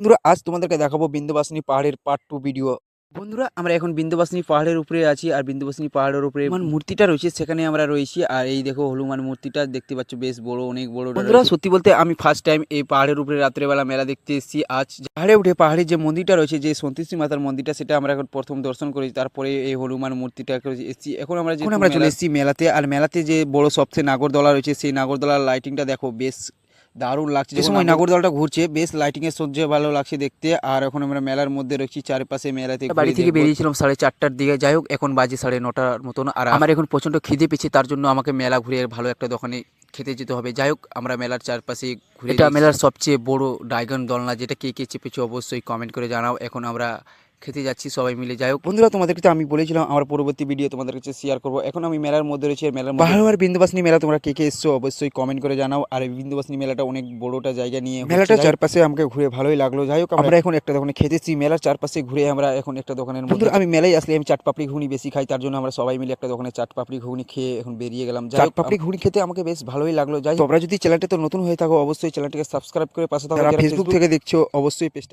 বন্ধুরা আজ তোমাদেরকে দেখাবো বিন্ধ্যবাসিনী পাহাড়ের পার্ট 2 ভিডিও। বন্ধুরা আমরা এখন বিন্ধ্যবাসিনী পাহাড়ের উপরে আছি, আর বিন্ধ্যবাসিনী পাহাড়ের উপরে মূর্তিটা রয়েছে, সেখানে আমরা রয়েছি। আর এই দেখো হনুমান মূর্তিটা দেখতে পাচ্ছ, বেশ বড়, অনেক বড়। বন্ধুরা সত্যি বলতে আমি ফার্স্ট টাইম এই পাহাড়ের উপরে রাত্রেবেলা মেলা দেখতে এসেছি। আজ পাহাড়ে উঠে পাহাড়ে যে মন্দিরটা রয়েছে, যে সন্তোষী মাতার মন্দিরটা, সেটা আমরা এখন প্রথম দর্শন করেছি। তারপরে এই হনুমান মূর্তিটা এসেছি। এখন আমরা চলে এসেছি মেলাতে। আর মেলাতে যে বড় সবচেয়ে নাগরদোলা রয়েছে, সেই নাগরদোলার লাইটিংটা দেখো, বেশ দারুণ লাগছে। যে সময় নাগরদোলাটা ঘুরছে, বেশ লাইটিং এর সহ্য ভালো লাগছে দেখতে। আর এখন আমরা মেলার মধ্যে রয়েছি, চারপাশে মেলাতে বাড়ি থেকে বেরিয়েছিলাম 4:30টার দিকে। যাই হোক, এখন বাজে 9:30টার মতন। আর আমার এখন প্রচন্ড খিদে পেয়েছে, তার জন্য আমাকে মেলা ঘুরে ভালো একটা দোকানে খেতে যেতে হবে। যাই হোক, আমরা মেলার চারপাশে ঘুরে, এটা মেলার সবচেয়ে বড় ড্রাগন দোলনা, যেটা কে কে চেপেছে অবশ্যই কমেন্ট করে জানাও। এখন আমরা খেতে যাচ্ছি সবাই মিলে। যাই হোক বন্ধুরা, তোমাদেরকে আমি বলেছিলাম আমার পরবর্তী ভিডিও তোমাদের কাছে শেয়ার করবো। এখন আমি মেলার মধ্যে রয়েছি। মেলার মধ্যে আর বিন্ধ্যবাসিনী মেলা, তোমরা কে কে এসছো অবশ্যই কমেন্ট করে জানাও। আর এই বিন্ধ্যবাসিনী মেলাটা অনেক বড়টা জায়গা নিয়ে, মেলাটা চারপাশে আমাকে ঘুরে ভালোই লাগলো। যাই হোক, আমরা এখন একটা দোকানে খেতেছি। মেলার চারপাশে ঘুরে আমরা এখন একটা দোকানের মধ্যে, আমি মেলায় আসলে আমি চাট পাপড়ি ঘুগনি বেশি খাই, তার জন্য আমরা সবাই মিলে একটা দোকানে চাট পাপড়ি ঘুগনি খেয়ে এখন বেরিয়ে গেলাম। চাট পাপড়ি ঘুগনি খেতে আমাকে বেশ ভালোই লাগলো। যাই তোমরা যদি চ্যানেলটা তো নতুন হয়ে থাকো, অবশ্যই চ্যানেলটাকে সাবস্ক্রাইব করে পাশে থাকো। যারা ফেসবুক থেকে দেখছো অবশ্যই পেজটা